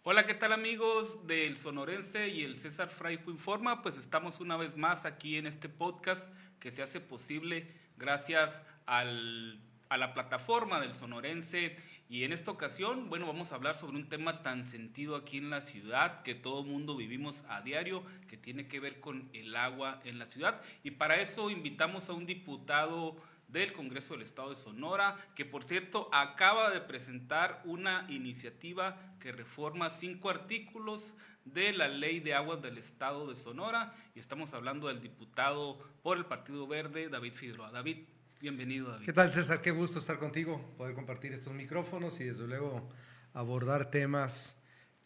Hola, ¿qué tal amigos del Sonorense y el César Fraijo Informa? Pues estamos una vez más aquí en este podcast que se hace posible gracias a la plataforma del Sonorense y en esta ocasión, bueno, vamos a hablar sobre un tema tan sentido aquí en la ciudad que todo mundo vivimos a diario, que tiene que ver con el agua en la ciudad y para eso invitamos a un diputado del Congreso del Estado de Sonora, que por cierto acaba de presentar una iniciativa que reforma 5 artículos de la Ley de Aguas del Estado de Sonora, y estamos hablando del diputado por el Partido Verde, David Figueroa. David, bienvenido, David. ¿Qué tal, César? Qué gusto estar contigo, poder compartir estos micrófonos y desde luego abordar temas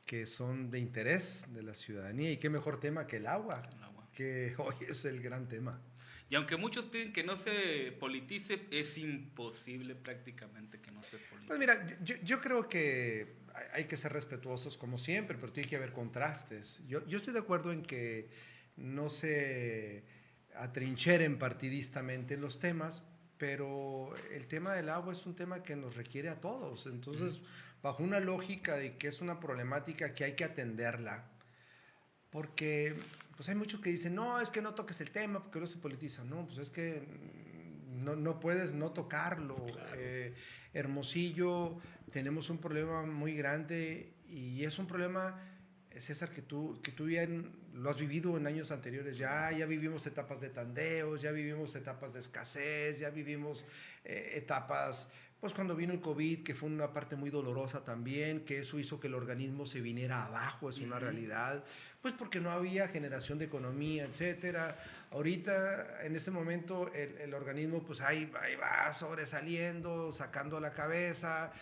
que son de interés de la ciudadanía. Y qué mejor tema que el agua, El agua. que hoy es el gran tema. Y aunque muchos piden que no se politice, es imposible prácticamente que no se Pues politice. mira, yo creo que hay que ser respetuosos como siempre, pero tiene que haber contrastes. Yo estoy de acuerdo en que no se atrincheren partidistamente los temas, pero el tema del agua es un tema que nos requiere a todos. Entonces, bajo una lógica de que es una problemática que hay que atenderla, porque pues hay muchos que dicen, no, es que no toques el tema porque no se politiza. No, pues es que no puedes no tocarlo. Claro. Hermosillo, tenemos un problema muy grande y es un problema, César, que tú ya lo has vivido en años anteriores. Ya vivimos etapas de tandeos, ya vivimos etapas de escasez, ya vivimos etapas, pues cuando vino el COVID, que fue una parte muy dolorosa también, que eso hizo que el organismo se viniera abajo, es una realidad, pues porque no había generación de economía, etcétera. Ahorita, en este momento, el organismo pues ahí va sobresaliendo, sacando la cabeza,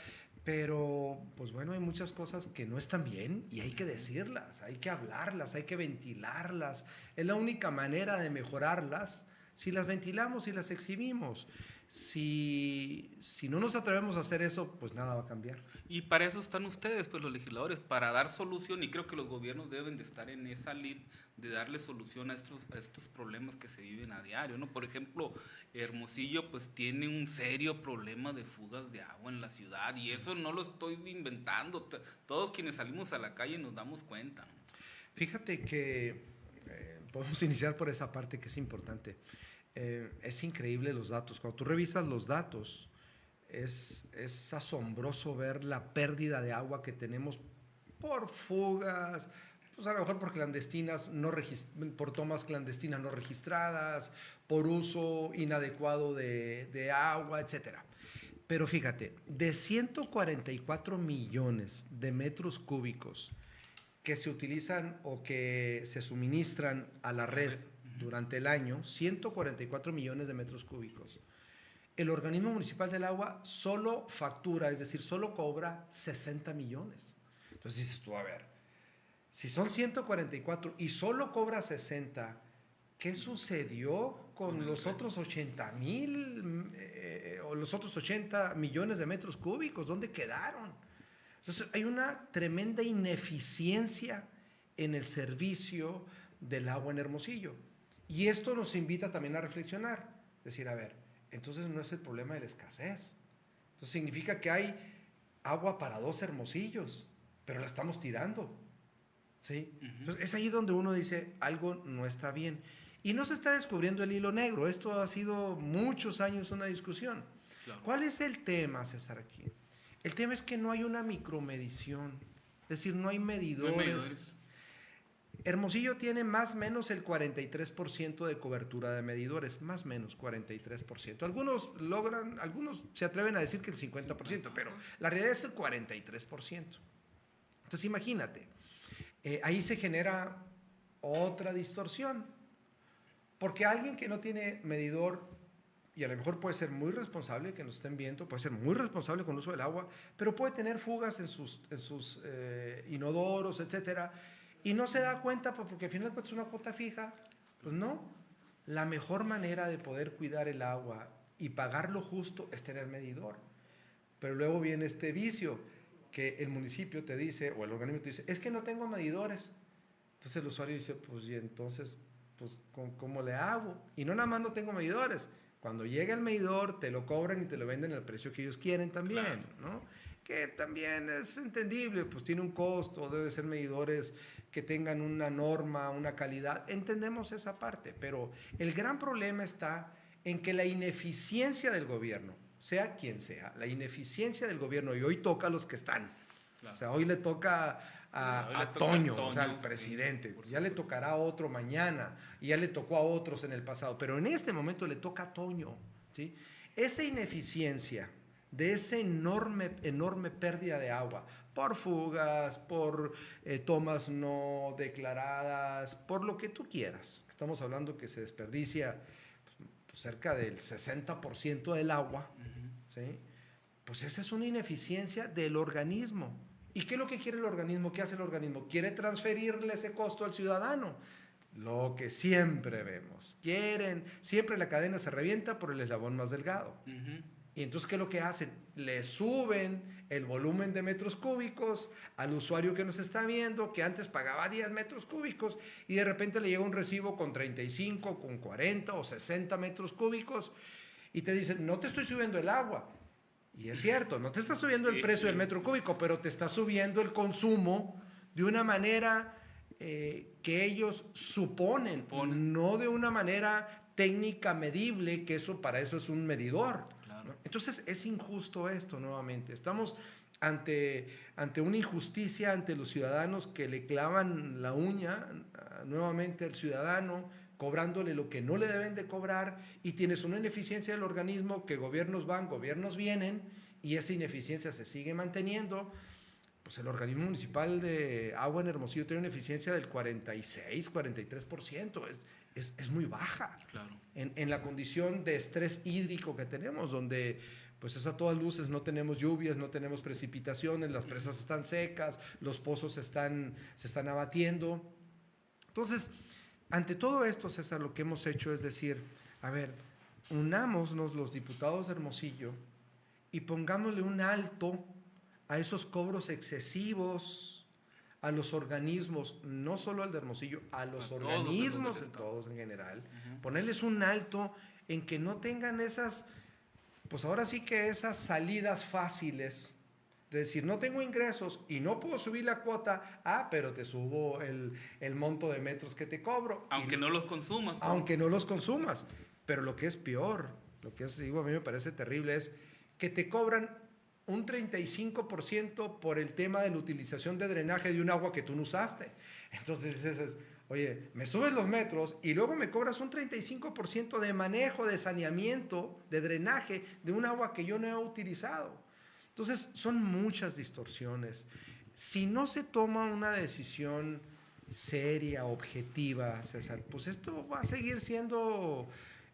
pero pues bueno, hay muchas cosas que no están bien y hay que decirlas, hay que hablarlas, hay que ventilarlas. Es la única manera de mejorarlas si las ventilamos y las exhibimos. Si no nos atrevemos a hacer eso, pues nada va a cambiar. Y para eso están ustedes, pues los legisladores, para dar solución, y creo que los gobiernos deben de estar en esa lid de darle solución a estos problemas que se viven a diario, ¿no? Por ejemplo, Hermosillo pues tiene un serio problema de fugas de agua en la ciudad, y eso no lo estoy inventando, todos quienes salimos a la calle nos damos cuenta, ¿no? Fíjate que podemos iniciar por esa parte que es importante. Es increíble los datos. Cuando tú revisas los datos, es asombroso ver la pérdida de agua que tenemos por fugas, pues a lo mejor por clandestinas, por tomas clandestinas no registradas, por uso inadecuado de agua, etcétera. Pero fíjate, de 144 millones de metros cúbicos que se utilizan o que se suministran a la A la red red. durante el año, 144 millones de metros cúbicos. El organismo municipal del agua solo factura, es decir, solo cobra 60 millones. Entonces dices tú, a ver, si son 144 y solo cobra 60, ¿qué sucedió Con con el los resto. otros 80,000 o los otros 80 millones de metros cúbicos? ¿Dónde quedaron? Entonces hay una tremenda ineficiencia en el servicio del agua en Hermosillo. Y esto nos invita también a reflexionar. Decir, a ver, entonces no es el problema de la escasez. Entonces significa que hay agua para 2 Hermosillos, pero la estamos tirando. ¿Sí? Entonces es ahí donde uno dice, algo no está bien. Y no se está descubriendo el hilo negro. Esto ha sido muchos años una discusión. Claro. ¿Cuál es el tema, César, aquí? El tema es que no hay una micromedición, es decir, no hay No hay medidores. medidores. Hermosillo tiene más o menos el 43% de cobertura de medidores, más o menos 43%. Algunos se atreven a decir que el 50%, 50, pero ajá. la realidad es el 43%. Entonces imagínate, ahí se genera otra distorsión, porque alguien que no tiene medidor, y a lo mejor puede ser muy responsable, que nos estén viendo, puede ser muy responsable con el uso del agua, pero puede tener fugas en sus inodoros, etcétera, y no se da cuenta porque al final es una cuota fija. Pues no, la mejor manera de poder cuidar el agua y pagar lo justo es tener medidor. Pero luego viene este vicio que el municipio te dice, o el organismo te dice, es que no tengo medidores. Entonces el usuario dice, pues y entonces, pues ¿cómo le hago? Y no nada más no tengo medidores. Cuando llega el medidor, te lo cobran y te lo venden al precio que ellos quieren también, Claro. ¿no? que también es entendible, pues tiene un costo, debe ser medidores que tengan una norma, una calidad. Entendemos esa parte, pero el gran problema está en que la ineficiencia del gobierno, sea quien sea, la ineficiencia del gobierno, y hoy toca a los que están. Claro. O sea, hoy le toca a Toño, o sea, al presidente. Sí, ya le tocará a otro mañana, y ya le tocó a otros en el pasado, pero en este momento le toca a Toño, ¿sí? Esa ineficiencia de esa enorme pérdida de agua, por fugas, por tomas no declaradas, por lo que tú quieras. Estamos hablando que se desperdicia pues, cerca del 60% del agua, ¿sí? Pues esa es una ineficiencia del organismo. ¿Y qué es lo que quiere el organismo? ¿Qué hace el organismo? Quiere transferirle ese costo al ciudadano. Lo que siempre vemos. Siempre la cadena se revienta por el eslabón más delgado. Y entonces, ¿qué es lo que hacen? Le suben el volumen de metros cúbicos al usuario que nos está viendo, que antes pagaba 10 metros cúbicos, y de repente le llega un recibo con 35, con 40 o 60 metros cúbicos, y te dicen, no te estoy subiendo el agua. Y es cierto, no te está subiendo el precio del metro cúbico, pero te está subiendo el consumo de una manera que ellos suponen, no de una manera técnica medible, que para eso es un medidor. Claro. ¿No? Entonces es injusto esto nuevamente. Estamos ante una injusticia ante los ciudadanos que le clavan la uña nuevamente al ciudadano, cobrándole lo que no le deben de cobrar, y tienes una ineficiencia del organismo que gobiernos van, gobiernos vienen, y esa ineficiencia se sigue manteniendo. Pues el organismo municipal de agua en Hermosillo tiene una eficiencia del 46, 43%, es muy baja. Claro. En la condición de estrés hídrico que tenemos, donde pues es a todas luces, no tenemos lluvias, no tenemos precipitaciones, las presas están secas, los pozos se están abatiendo. Entonces, ante todo esto, César, lo que hemos hecho es decir, a ver, unámonos los diputados de Hermosillo y pongámosle un alto a esos cobros excesivos, a los organismos, no solo al de Hermosillo, a los organismos todos en general, ponerles un alto en que no tengan esas, pues ahora sí que esas salidas fáciles, de decir, no tengo ingresos y no puedo subir la cuota, pero te subo el monto de metros que te cobro. Aunque no los consumas. Aunque no los consumas. Pero lo que es peor, lo que es, digo, a mí me parece terrible, es que te cobran un 35% por el tema de la utilización de drenaje de un agua que tú no usaste. Entonces dices, oye, me subes los metros y luego me cobras un 35% de manejo, de saneamiento, de drenaje de un agua que yo no he utilizado. Entonces, son muchas distorsiones. Si no se toma una decisión seria, objetiva, César, pues esto va a seguir siendo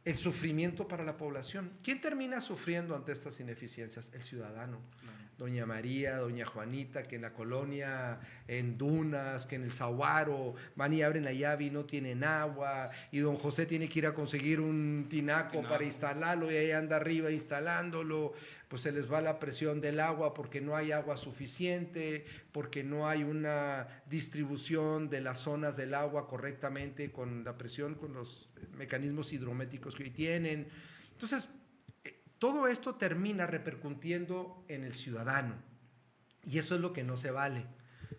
el sufrimiento para la población. ¿Quién termina sufriendo ante estas ineficiencias? El ciudadano. Claro. Doña María, doña Juanita, que en la colonia, en Dunas, que en el Saguaro, van y abren la llave y no tienen agua, y don José tiene que ir a conseguir un tinaco para instalarlo, y ahí anda arriba instalándolo, pues se les va la presión del agua porque no hay agua suficiente, porque no hay una distribución de las zonas del agua correctamente con la presión, con los mecanismos hidrométricos que hoy tienen. Entonces, todo esto termina repercutiendo en el ciudadano, y eso es lo que no se vale.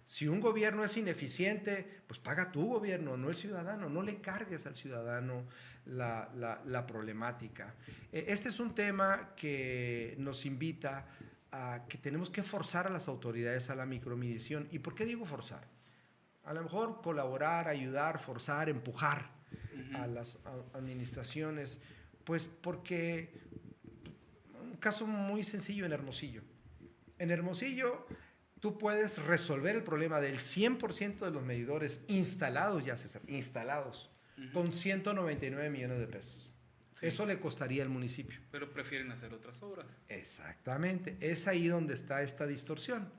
Si un gobierno es ineficiente, pues paga tu gobierno, no el ciudadano. No le cargues al ciudadano la problemática. Este es un tema que nos invita a que tenemos que forzar a las autoridades a la micromedición. ¿Y por qué digo forzar? A lo mejor colaborar, ayudar, forzar, empujar a las administraciones, pues porque un caso muy sencillo en Hermosillo. En Hermosillo tú puedes resolver el problema del 100% de los medidores instalados ya, César, instalados, con 199 millones de pesos. Sí. Eso le costaría al municipio. Pero prefieren hacer otras obras. Exactamente. Es ahí donde está esta distorsión.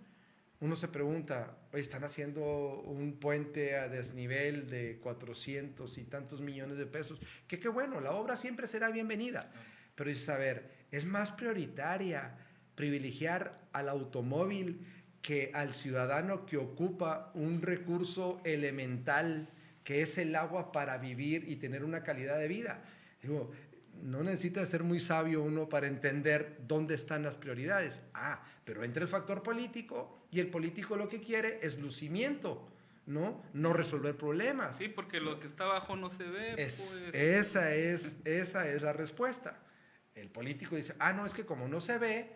Uno se pregunta, oye, están haciendo un puente a desnivel de 400 y tantos millones de pesos. Que qué bueno, la obra siempre será bienvenida. Pero dices, a ver, es más prioritaria privilegiar al automóvil que al ciudadano que ocupa un recurso elemental que es el agua para vivir y tener una calidad de vida. Digo, no necesita ser muy sabio uno para entender dónde están las prioridades. Pero entra el factor político y el político lo que quiere es lucimiento, ¿no? No resolver problemas. Sí, porque lo que está abajo no se ve, pues. Esa es la respuesta. El político dice, no, es que como no se ve,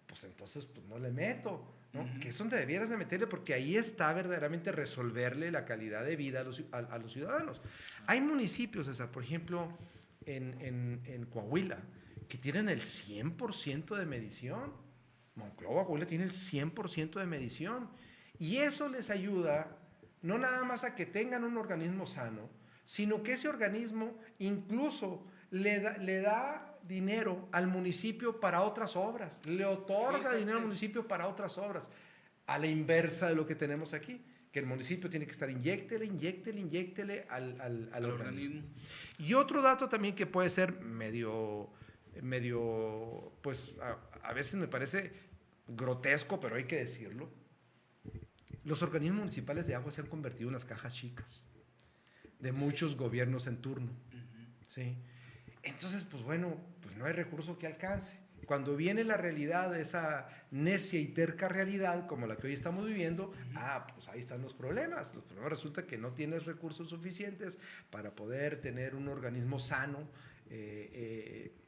pues entonces pues no le meto, ¿no? Que es donde debieras de meterle, porque ahí está verdaderamente resolverle la calidad de vida a los ciudadanos. Hay municipios, César, por ejemplo, en Coahuila, que tienen el 100% de medición. Monclova, Coahuila tiene el 100% de medición. Y eso les ayuda no nada más a que tengan un organismo sano, sino que ese organismo incluso le da dinero al municipio para otras obras, le otorga dinero al municipio para otras obras, a la inversa de lo que tenemos aquí, que el municipio tiene que estar inyéctele al organismo. Y otro dato también que puede ser medio pues a veces me parece grotesco, pero hay que decirlo. Los organismos municipales de agua se han convertido en las cajas chicas de muchos gobiernos en turno. ¿Sí? Entonces, pues bueno, pues no hay recurso que alcance. Cuando viene la realidad de esa necia y terca realidad como la que hoy estamos viviendo, pues ahí están los problemas. Los problemas resulta que no tienes recursos suficientes para poder tener un organismo sano,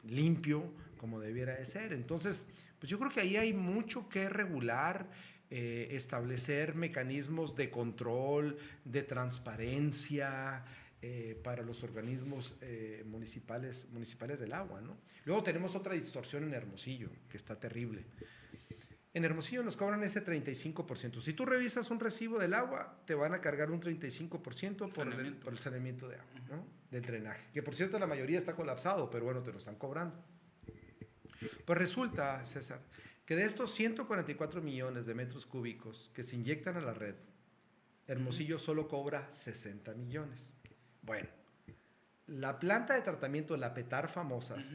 limpio, como debiera de ser. Entonces, pues yo creo que ahí hay mucho que regular, establecer mecanismos de control, de transparencia, para los organismos municipales del agua, ¿no? Luego tenemos otra distorsión en Hermosillo, que está terrible. En Hermosillo nos cobran ese 35%. Si tú revisas un recibo del agua, te van a cargar un 35% por el saneamiento de agua, ¿no? Del drenaje, que por cierto la mayoría está colapsado, pero bueno, te lo están cobrando. Pues resulta, César, que de estos 144 millones de metros cúbicos que se inyectan a la red, Hermosillo solo cobra 60 millones. Bueno, la planta de tratamiento, la PETAR famosas,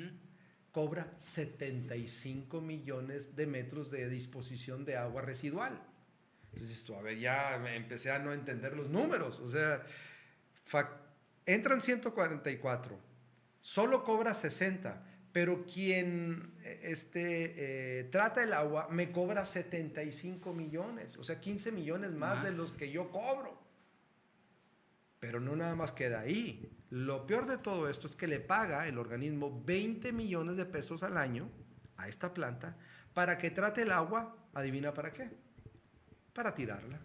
cobra 75 millones de metros de disposición de agua residual. Entonces, a ver, ya empecé a no entender los números. O sea, entran 144, solo cobra 60, pero quien trata el agua me cobra 75 millones, o sea, 15 millones más de los que yo cobro. Pero no nada más queda ahí. Lo peor de todo esto es que le paga el organismo 20 millones de pesos al año a esta planta para que trate el agua, ¿adivina para qué? Para tirarla.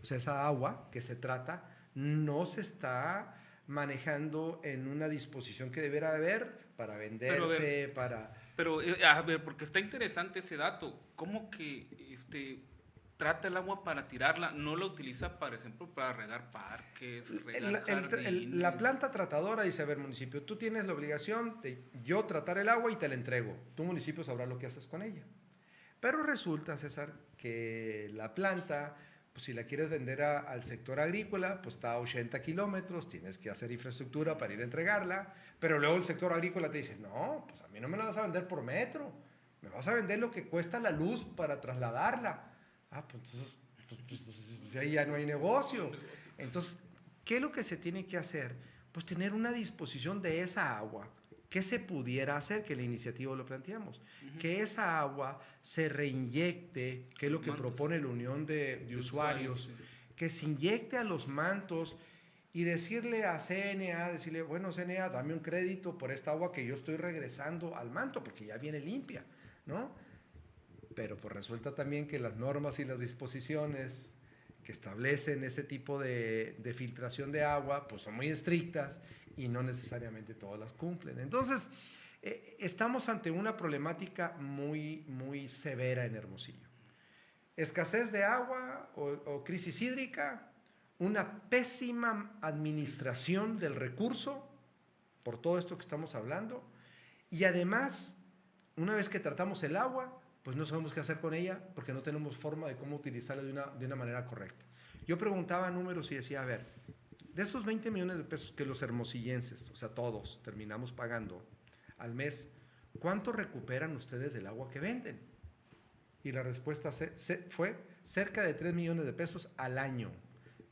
O sea, esa agua que se trata no se está manejando en una disposición que debiera haber para venderse, Pero, a ver, porque está interesante ese dato. ¿Cómo que trata el agua para tirarla? ¿No la utiliza, por ejemplo, para regar parques, regar jardines? La planta tratadora dice, a ver, municipio, tú tienes la obligación de yo tratar el agua y te la entrego. Tu municipio sabrá lo que haces con ella. Pero resulta, César, que la planta, pues si la quieres vender al sector agrícola, pues está a 80 kilómetros, tienes que hacer infraestructura para ir a entregarla, pero luego el sector agrícola te dice, no, pues a mí no me la vas a vender por metro, me vas a vender lo que cuesta la luz para trasladarla. Pues entonces ahí ya no hay negocio. Entonces, ¿qué es lo que se tiene que hacer? Pues tener una disposición de esa agua. ¿Qué se pudiera hacer? Que la iniciativa lo planteamos. Que esa agua se reinyecte, que es lo que propone la Unión de Usuarios, sí. Que se inyecte a los mantos y decirle a CNA, bueno, CNA, dame un crédito por esta agua que yo estoy regresando al manto, porque ya viene limpia, ¿no? Pero pues resulta también que las normas y las disposiciones que establecen ese tipo de filtración de agua, pues son muy estrictas y no necesariamente todas las cumplen. Entonces, estamos ante una problemática muy, muy severa en Hermosillo. Escasez de agua o crisis hídrica, una pésima administración del recurso, por todo esto que estamos hablando, y además, una vez que tratamos el agua, pues no sabemos qué hacer con ella porque no tenemos forma de cómo utilizarla de una manera correcta. Yo preguntaba números y decía, a ver, de esos 20 millones de pesos que los hermosillenses, o sea, todos, terminamos pagando al mes, ¿cuánto recuperan ustedes del agua que venden? Y la respuesta fue cerca de 3 millones de pesos al año,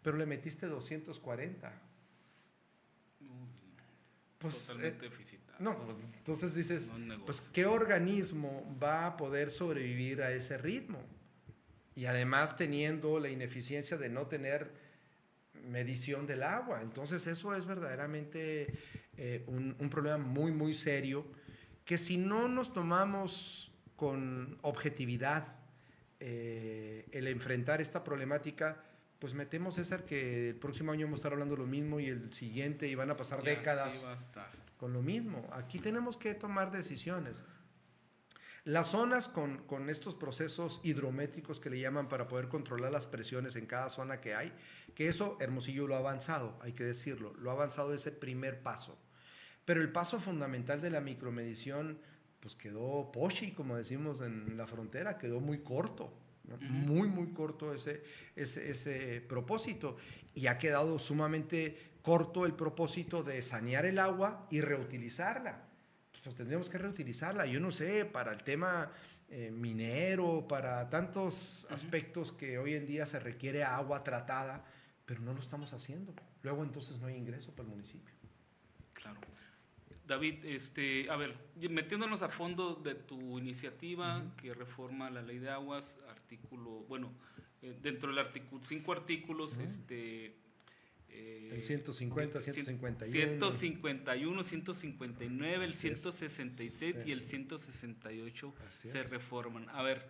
pero le metiste 240. Pues, totalmente deficitario. no, pues, entonces dices, No es negocio. pues, ¿qué organismo va a poder sobrevivir a ese ritmo? Y además teniendo la ineficiencia de no tener medición del agua. Entonces eso es verdaderamente un problema muy, muy serio, que si no nos tomamos con objetividad el enfrentar esta problemática, pues me temo, César, que el próximo año vamos a estar hablando lo mismo y el siguiente, y van a pasar décadas va a estar. con lo mismo. Aquí tenemos que tomar decisiones. Las zonas con estos procesos hidrométricos que le llaman para poder controlar las presiones en cada zona que hay, que eso Hermosillo lo ha avanzado, hay que decirlo, lo ha avanzado ese primer paso. Pero el paso fundamental de la micromedición, pues quedó pochi, como decimos en la frontera, quedó muy corto, ¿no? Muy, muy corto ese propósito. Y ha quedado sumamente corto el propósito de sanear el agua y reutilizarla. Pues tendríamos que reutilizarla, yo no sé, para el tema minero, para tantos aspectos que hoy en día se requiere agua tratada, pero no lo estamos haciendo. Luego entonces no hay ingreso para el municipio. Claro. David, a ver, metiéndonos a fondo de tu iniciativa que reforma la ley de aguas, dentro del artículo, 5 artículos, el 150, 151. 151, 159, el 166 Sí. y el 168 Así se es. reforman. A ver,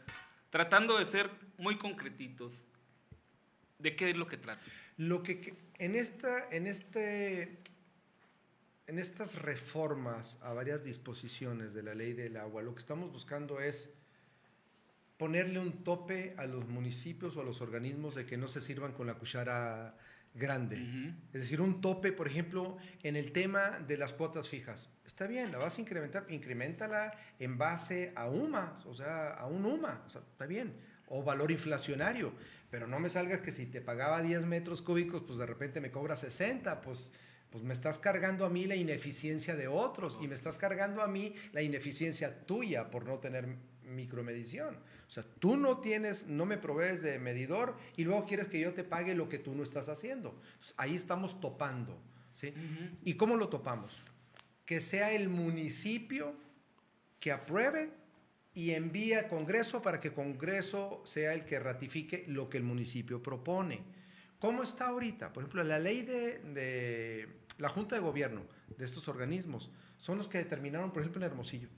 tratando de ser muy concretitos, ¿de qué es lo que trata? Lo que en estas reformas a varias disposiciones de la ley del agua, lo que estamos buscando es ponerle un tope a los municipios o a los organismos de que no se sirvan con la cuchara grande. Es decir, un tope, por ejemplo, en el tema de las cuotas fijas. Está bien, la vas a incrementar, incrementala en base a UMA, o sea, a un UMA, o sea, está bien, o valor inflacionario, pero no me salgas que si te pagaba 10 metros cúbicos, pues de repente me cobra 60, pues me estás cargando a mí la ineficiencia de otros y me estás cargando a mí la ineficiencia tuya por no tener micromedición. O sea, tú no me provees de medidor y luego quieres que yo te pague lo que tú no estás haciendo. Entonces, ahí estamos topando, ¿sí? ¿Y cómo lo topamos? Que sea el municipio que apruebe y envíe a Congreso para que Congreso sea el que ratifique lo que el municipio propone. ¿Cómo está ahorita? Por ejemplo, la ley de la Junta de Gobierno de estos organismos son los que determinaron, por ejemplo, en Hermosillo.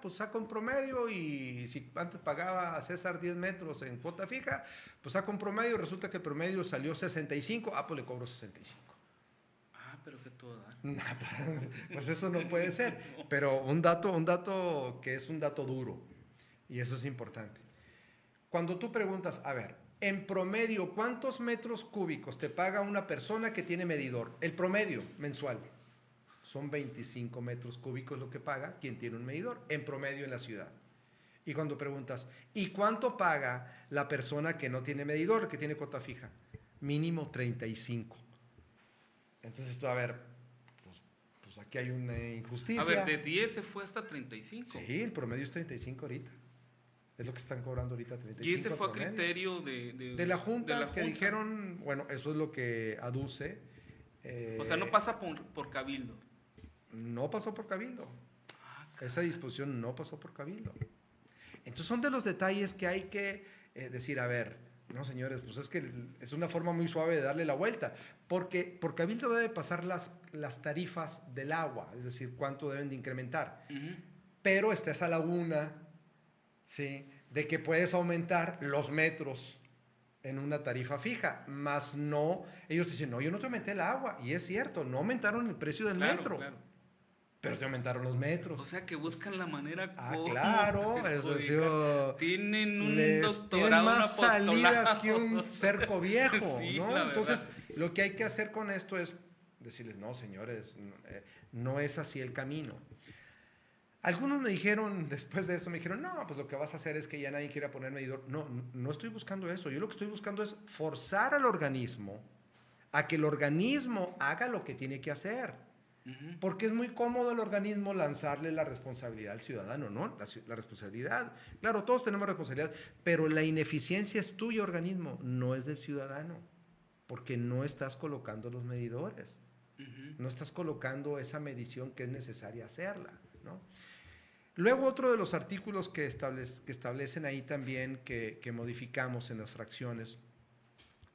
Pues saca un promedio y si antes pagaba a César 10 metros en cuota fija, pues saca un promedio y resulta que el promedio salió 65, pues le cobro 65. Pero que todo da. Pues eso no puede ser. Pero un dato que es un dato duro, y eso es importante. Cuando tú preguntas, a ver, en promedio, ¿cuántos metros cúbicos te paga una persona que tiene medidor? El promedio mensual. Son 25 metros cúbicos lo que paga quien tiene un medidor, en promedio en la ciudad. Y cuando preguntas, ¿y cuánto paga la persona que no tiene medidor, que tiene cuota fija? Mínimo 35. Entonces tú, a ver, pues aquí hay una injusticia. A ver, de 10 se fue hasta 35. Sí, el promedio es 35 ahorita. Es lo que están cobrando ahorita, 35. Y ese fue a promedio. criterio de la Junta, que dijeron, bueno, eso es lo que aduce. O sea, no pasa por cabildo. No pasó por cabildo. Esa disposición no pasó por cabildo. Entonces son de los detalles que hay que decir, a ver, no señores, pues es que es una forma muy suave de darle la vuelta, porque por cabildo debe pasar las tarifas del agua, es decir, cuánto deben de incrementar. Pero está esa laguna, ¿sí?, de que puedes aumentar los metros en una tarifa fija, más no, ellos dicen, no, yo no te aumenté el agua, y es cierto, no aumentaron el precio del metro. Claro. Pero te aumentaron los metros. O sea, que buscan la manera claro, eso sí. Tienen un doctorado, tienen más salidas que un cerco viejo, sí, ¿no? Entonces, lo que hay que hacer con esto es decirles, no, señores, no es así el camino. Algunos me dijeron, después de eso, no, pues lo que vas a hacer es que ya nadie quiera poner medidor. No estoy buscando eso. Yo lo que estoy buscando es forzar al organismo a que el organismo haga lo que tiene que hacer. Porque es muy cómodo el organismo lanzarle la responsabilidad al ciudadano, ¿no? La responsabilidad. Claro, todos tenemos responsabilidad, pero la ineficiencia es tuya, organismo, no es del ciudadano, porque no estás colocando los medidores. No estás colocando esa medición que es necesaria hacerla, ¿no? Luego otro de los artículos que establecen ahí también que modificamos en las fracciones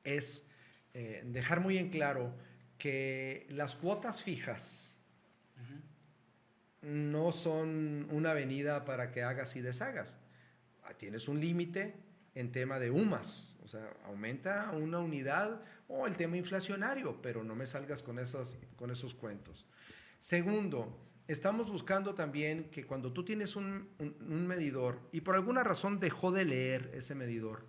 es dejar muy en claro que las cuotas fijas no son una avenida para que hagas y deshagas. Tienes un límite en tema de UMAS, o sea, aumenta una unidad o el tema inflacionario, pero no me salgas con esos cuentos. Segundo, estamos buscando también que cuando tú tienes un medidor y por alguna razón dejó de leer ese medidor,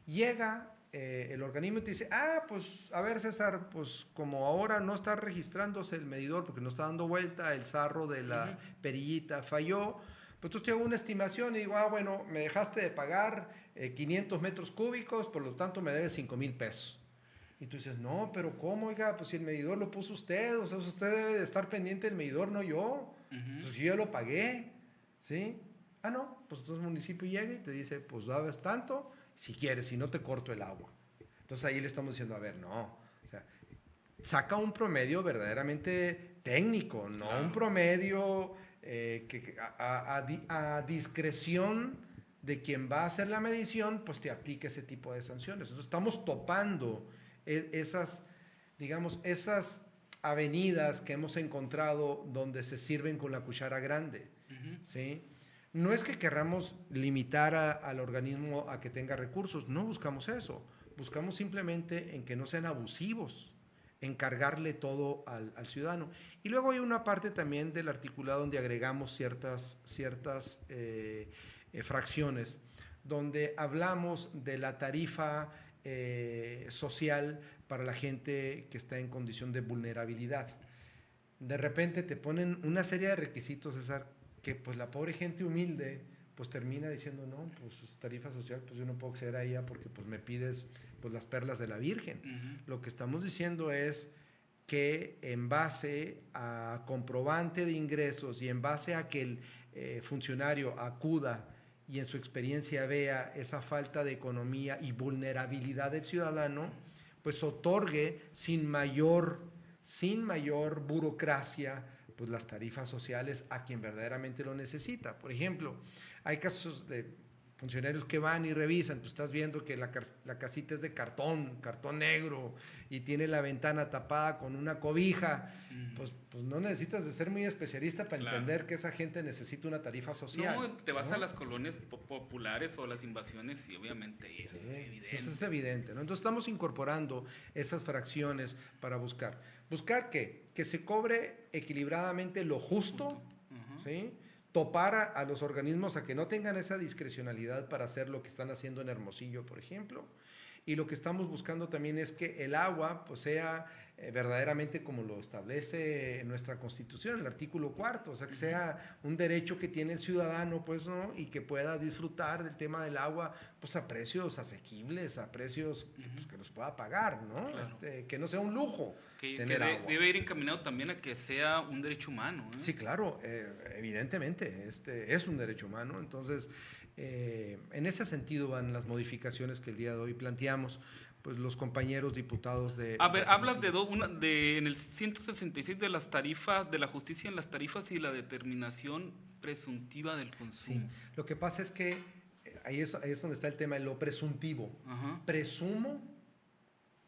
llega el organismo y te dice, pues a ver César, pues como ahora no está registrándose el medidor porque no está dando vuelta, el sarro de la perillita falló, pues entonces te hago una estimación y digo, bueno, me dejaste de pagar 500 metros cúbicos, por lo tanto me debes 5,000 pesos. Y tú dices, no, pero ¿cómo, oiga? Pues si el medidor lo puso usted, o sea, usted debe de estar pendiente del medidor, no yo. Pues yo lo pagué, ¿sí? No, pues entonces el municipio llega y te dice, pues dabas tanto, si quieres, si no te corto el agua. Entonces ahí le estamos diciendo, a ver, no, o sea, saca un promedio verdaderamente técnico, no un promedio que a discreción de quien va a hacer la medición, pues te aplique ese tipo de sanciones. Entonces estamos topando esas, digamos, esas avenidas que hemos encontrado donde se sirven con la cuchara grande, ¿sí? No es que querramos limitar al organismo a que tenga recursos, no buscamos eso. Buscamos simplemente en que no sean abusivos, en cargarle todo al ciudadano. Y luego hay una parte también del articulado donde agregamos ciertas fracciones, donde hablamos de la tarifa social para la gente que está en condición de vulnerabilidad. De repente te ponen una serie de requisitos, César, que pues la pobre gente humilde pues termina diciendo, no, pues tarifa social, pues yo no puedo acceder a ella porque pues me pides pues las perlas de la Virgen. Lo que estamos diciendo es que en base a comprobante de ingresos y en base a que el funcionario acuda y en su experiencia vea esa falta de economía y vulnerabilidad del ciudadano, pues otorgue sin mayor burocracia pues las tarifas sociales a quien verdaderamente lo necesita. Por ejemplo, hay casos de funcionarios que van y revisan, tú estás viendo que la casita es de cartón negro y tiene la ventana tapada con una cobija, pues no necesitas de ser muy especialista para entender que esa gente necesita una tarifa social. No, te vas a las colonias populares o las invasiones y obviamente es evidente. Eso es evidente, ¿no? Entonces estamos incorporando esas fracciones para buscar que se cobre equilibradamente lo justo. ¿Sí? Topar a los organismos a que no tengan esa discrecionalidad para hacer lo que están haciendo en Hermosillo, por ejemplo. Y lo que estamos buscando también es que el agua pues sea verdaderamente como lo establece nuestra Constitución, el artículo 4, o sea, que sea un derecho que tiene el ciudadano, pues, ¿no? Y que pueda disfrutar del tema del agua, pues, a precios asequibles, a precios que los pueda pagar, ¿no? Claro. Que no sea un lujo tener agua. Debe ir encaminado también a que sea un derecho humano, ¿eh? Sí, claro, evidentemente, es un derecho humano, entonces, en ese sentido van las modificaciones que el día de hoy planteamos, pues los compañeros diputados de... A ver, hablas en el 166 de las tarifas, de la justicia en las tarifas y la determinación presuntiva del consumo. Sí, lo que pasa es que ahí es donde está el tema de lo presuntivo.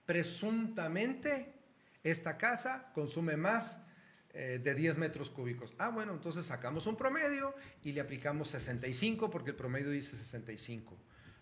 Presuntamente, esta casa consume más de 10 metros cúbicos. Bueno, entonces sacamos un promedio y le aplicamos 65 porque el promedio dice 65.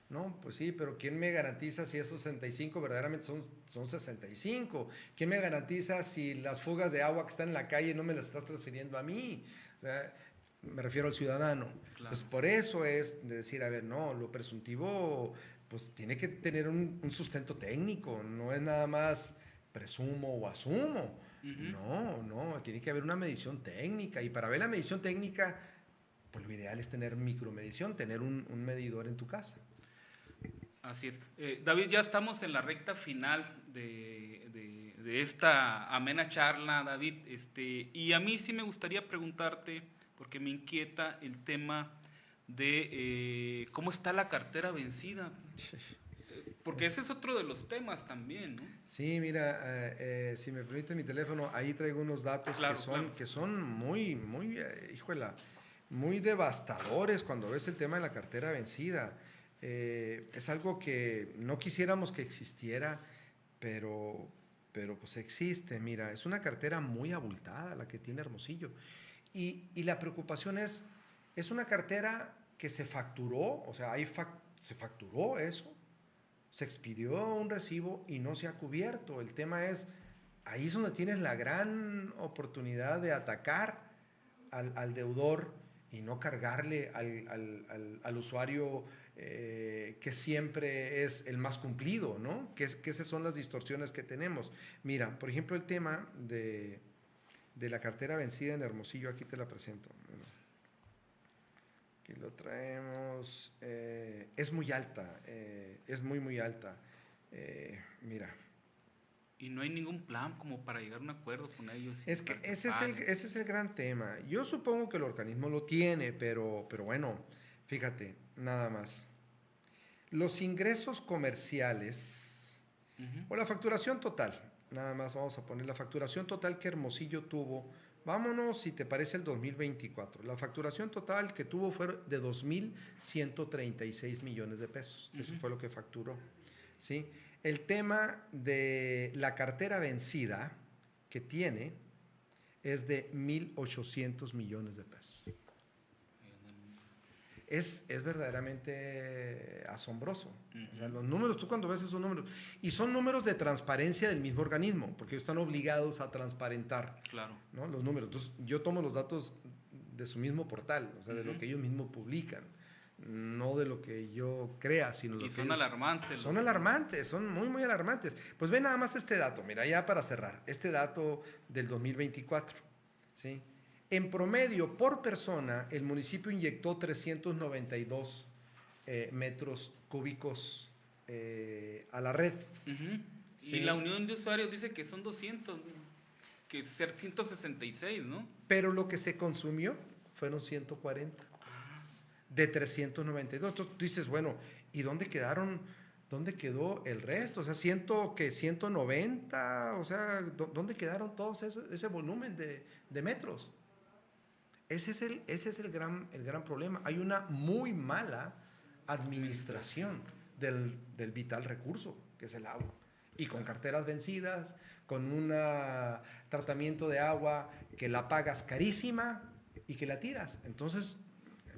No, pues sí, pero ¿quién me garantiza si esos 65 verdaderamente son 65? ¿Quién me garantiza si las fugas de agua que están en la calle no me las estás transfiriendo a mí? O sea, me refiero al ciudadano. Claro. Pues por eso es de decir, a ver, no, lo presuntivo pues tiene que tener un sustento técnico, no es nada más presumo o asumo. No, tiene que haber una medición técnica y para ver la medición técnica, pues lo ideal es tener micromedición, tener un medidor en tu casa. Así es. David, ya estamos en la recta final de esta amena charla, David. Y a mí sí me gustaría preguntarte, porque me inquieta el tema de cómo está la cartera vencida. Porque ese es otro de los temas también, ¿no? Sí, mira, si me permite mi teléfono, ahí traigo unos datos Claro, que son muy, muy, híjola, muy devastadores cuando ves el tema de la cartera vencida. Es algo que no quisiéramos que existiera, pero, pero pues existe. Mira, es una cartera muy abultada la que tiene Hermosillo. Y la preocupación es una cartera que se facturó, o sea, se facturó eso, se expidió un recibo y no se ha cubierto. El tema es, ahí es donde tienes la gran oportunidad de atacar al deudor y no cargarle al usuario que siempre es el más cumplido, ¿no? Que esas son las distorsiones que tenemos. Mira, por ejemplo, el tema de la cartera vencida en Hermosillo, aquí te la presento. Aquí lo traemos. Es muy alta, es muy, muy alta. Mira. Y no hay ningún plan como para llegar a un acuerdo con ellos. Es que ese es el gran tema. Yo supongo que el organismo lo tiene, pero bueno, fíjate, nada más. Los ingresos comerciales o la facturación total, nada más vamos a poner la facturación total que Hermosillo tuvo. Vámonos, si te parece, el 2024. La facturación total que tuvo fue de 2.136 millones de pesos. Eso fue lo que facturó. ¿Sí? El tema de la cartera vencida que tiene es de 1.800 millones de pesos. Es verdaderamente asombroso. O sea, los números, tú cuando ves esos números, y son números de transparencia del mismo organismo, porque ellos están obligados a transparentar, claro, ¿no? Los números. Entonces, yo tomo los datos de su mismo portal, o sea, de lo que ellos mismos publican, no de lo que yo crea, sino de lo que son alarmantes. Son alarmantes, son muy, muy alarmantes. Pues ve nada más este dato, mira, ya para cerrar, este dato del 2024, ¿sí? En promedio, por persona, el municipio inyectó 392 metros cúbicos a la red. ¿Sí? Y la unión de usuarios dice que son 200, que ser 166, ¿no? Pero lo que se consumió fueron 140 de 392. Entonces tú dices, bueno, ¿y dónde quedó el resto? O sea, 190, o sea, ¿dónde quedaron todos ese volumen de metros? Ese es el gran problema. Hay una muy mala administración del vital recurso, que es el agua. Y con carteras vencidas, con un tratamiento de agua que la pagas carísima y que la tiras. Entonces,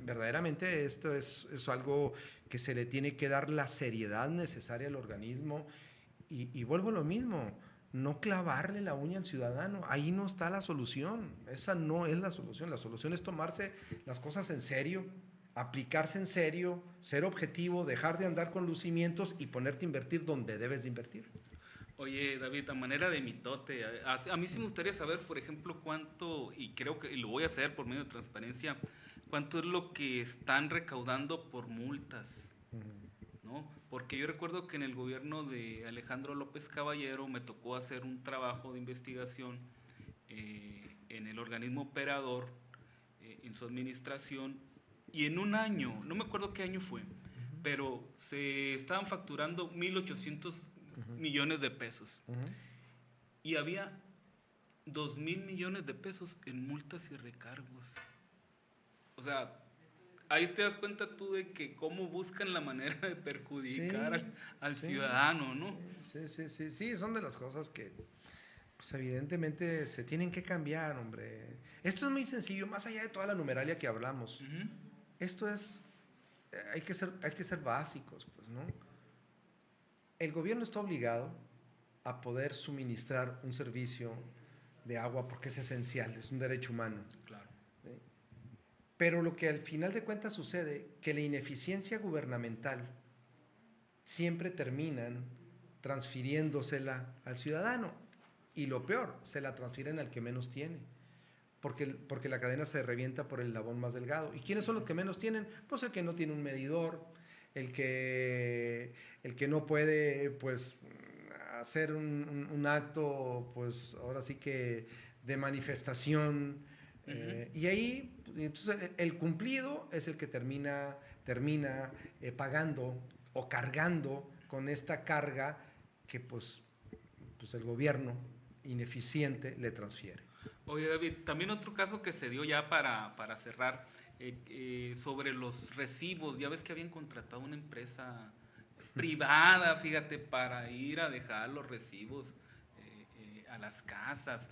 verdaderamente esto es algo que se le tiene que dar la seriedad necesaria al organismo. Y vuelvo a lo mismo. No clavarle la uña al ciudadano, ahí no está la solución, esa no es la solución es tomarse las cosas en serio, aplicarse en serio, ser objetivo, dejar de andar con lucimientos y ponerte a invertir donde debes de invertir. Oye, David, a manera de mitote, a mí sí me gustaría saber, por ejemplo, cuánto, y creo que lo voy a hacer por medio de transparencia, cuánto es lo que están recaudando por multas, ¿no? Porque yo recuerdo que en el gobierno de Alejandro López Caballero me tocó hacer un trabajo de investigación en el organismo operador, en su administración, y en un año, no me acuerdo qué año fue, pero se estaban facturando 1.800 millones de pesos. Y había 2.000 millones de pesos en multas y recargos. O sea, ahí te das cuenta tú de que cómo buscan la manera de perjudicar al ciudadano, ¿no? Sí, son de las cosas que, pues evidentemente se tienen que cambiar, hombre. Esto es muy sencillo, más allá de toda la numeralia que hablamos. Esto es, hay que ser básicos, pues, ¿no? El gobierno está obligado a poder suministrar un servicio de agua porque es esencial, es un derecho humano. Claro. ¿Sí? Pero lo que al final de cuentas sucede, que la ineficiencia gubernamental siempre terminan transfiriéndosela al ciudadano. Y lo peor, se la transfieren al que menos tiene. Porque la cadena se revienta por el eslabón más delgado. ¿Y quiénes son los que menos tienen? Pues el que no tiene un medidor, el que no puede, pues, hacer un acto, pues, ahora sí que de manifestación. Y ahí, entonces, el cumplido es el que termina pagando o cargando con esta carga que pues el gobierno ineficiente le transfiere. Oye, David, también otro caso que se dio ya para cerrar, sobre los recibos. Ya ves que habían contratado una empresa privada, fíjate, para ir a dejar los recibos a las casas.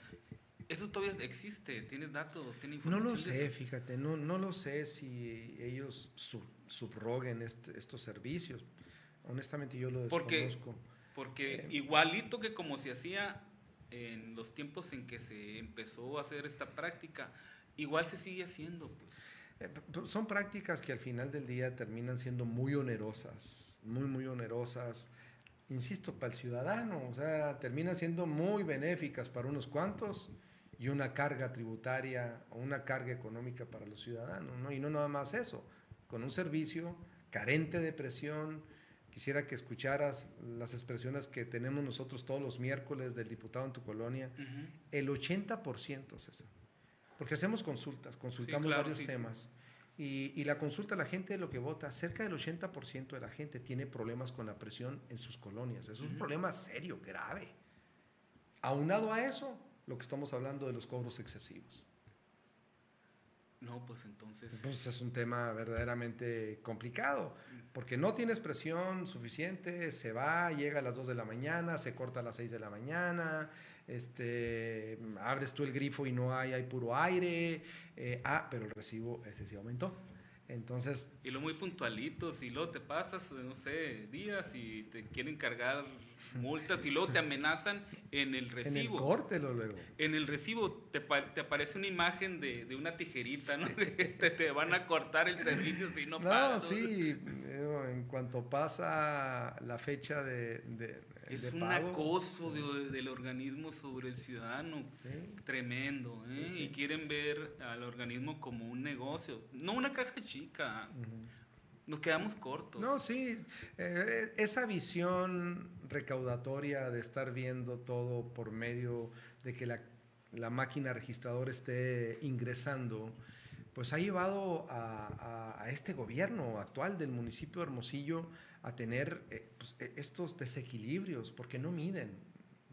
¿Eso todavía existe? ¿Tienes datos? ¿Tienes No información lo de sé, eso? fíjate, no lo sé si ellos subroguen estos servicios. Honestamente yo lo Porque, desconozco. porque igualito que como se hacía en los tiempos en que se empezó a hacer esta práctica, igual se sigue haciendo, pues. Son prácticas que al final del día terminan siendo muy onerosas, muy onerosas, insisto, para el ciudadano, o sea, terminan siendo muy benéficas para unos cuantos y una carga tributaria o una carga económica para los ciudadanos, ¿no? Y no nada más eso, con un servicio carente de presión. Quisiera que escucharas las expresiones que tenemos nosotros todos los miércoles del diputado en tu colonia. Uh-huh. El 80%, César, porque hacemos consultamos Sí, claro, varios sí. temas. Y la consulta, la gente lo que vota, cerca del 80% de la gente tiene problemas con la presión en sus colonias. Eso es un problema serio, grave. Aunado a eso, lo que estamos hablando de los cobros excesivos. No, pues entonces... Entonces es un tema verdaderamente complicado, porque no tienes presión suficiente, se va, llega a las 2 de la mañana, se corta a las 6 de la mañana, abres tú el grifo y no hay puro aire, pero el recibo ese sí aumentó. Entonces... Y lo muy puntualitos, y luego te pasas, no sé, días y te quieren cargar multas y luego te amenazan en el recibo. En el corte luego. En el recibo te aparece una imagen de una tijerita, ¿no? te van a cortar el servicio si no pagas. No, sí, en cuanto pasa la fecha de es un pago, acoso del organismo sobre el ciudadano, sí, tremendo, ¿eh? sí. Y quieren ver al organismo como un negocio, no una caja chica. Uh-huh. Nos quedamos cortos. No, sí, esa visión recaudatoria de estar viendo todo por medio de que la máquina registradora esté ingresando, pues ha llevado a este gobierno actual del municipio de Hermosillo a tener estos desequilibrios, porque no miden.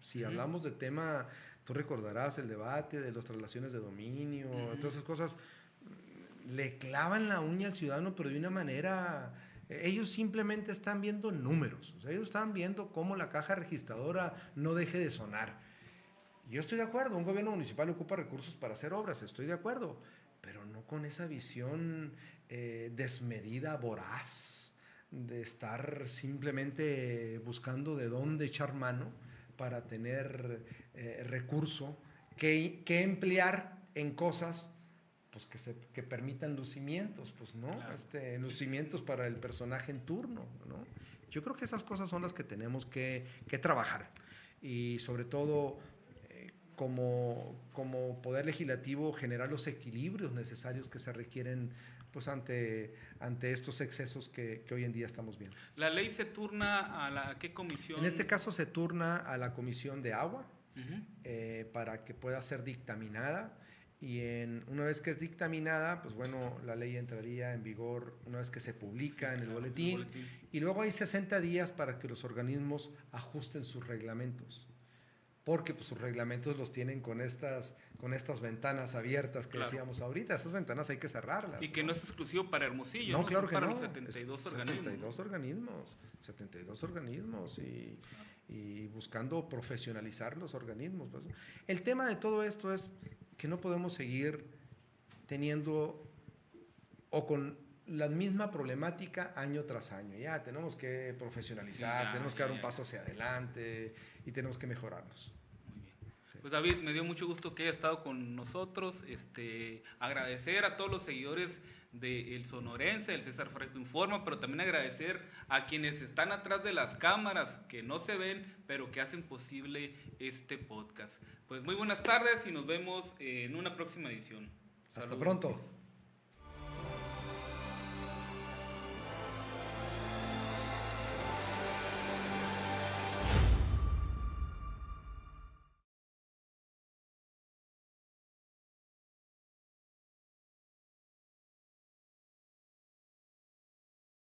Si hablamos de tema, tú recordarás el debate de las traslaciones de dominio, todas esas cosas, le clavan la uña al ciudadano, pero de una manera... Ellos simplemente están viendo números, o sea, ellos están viendo cómo la caja registradora no deje de sonar. Yo estoy de acuerdo, un gobierno municipal ocupa recursos para hacer obras, estoy de acuerdo, pero no con esa visión desmedida, voraz, de estar simplemente buscando de dónde echar mano para tener recurso que emplear en cosas pues que permitan lucimientos, pues no, claro. Lucimientos para el personaje en turno, ¿no? Yo creo que esas cosas son las que tenemos que trabajar y sobre todo como poder legislativo generar los equilibrios necesarios que se requieren pues ante estos excesos que hoy en día estamos viendo. ¿La ley se turna a qué comisión? En este caso se turna a la Comisión de Agua para que pueda ser dictaminada. Y una vez que es dictaminada, pues bueno, la ley entraría en vigor una vez que se publica en el boletín. Y luego hay 60 días para que los organismos ajusten sus reglamentos. Porque pues, sus reglamentos los tienen con estas ventanas abiertas que decíamos ahorita. Esas ventanas hay que cerrarlas. Y que no es exclusivo para Hermosillo, no, claro que para no. los 72 organismos. 72 organismos y buscando profesionalizar los organismos. Pues. El tema de todo esto es que no podemos seguir teniendo o con la misma problemática año tras año. Ya tenemos que profesionalizar, tenemos que dar un paso hacia adelante y tenemos que mejorarnos. Muy bien. Sí. Pues David, me dio mucho gusto que haya estado con nosotros. Agradecer a todos los seguidores del Sonorense, el César Fraijo Informa, pero también agradecer a quienes están atrás de las cámaras, que no se ven, pero que hacen posible este podcast. Pues muy buenas tardes y nos vemos en una próxima edición. Hasta pronto.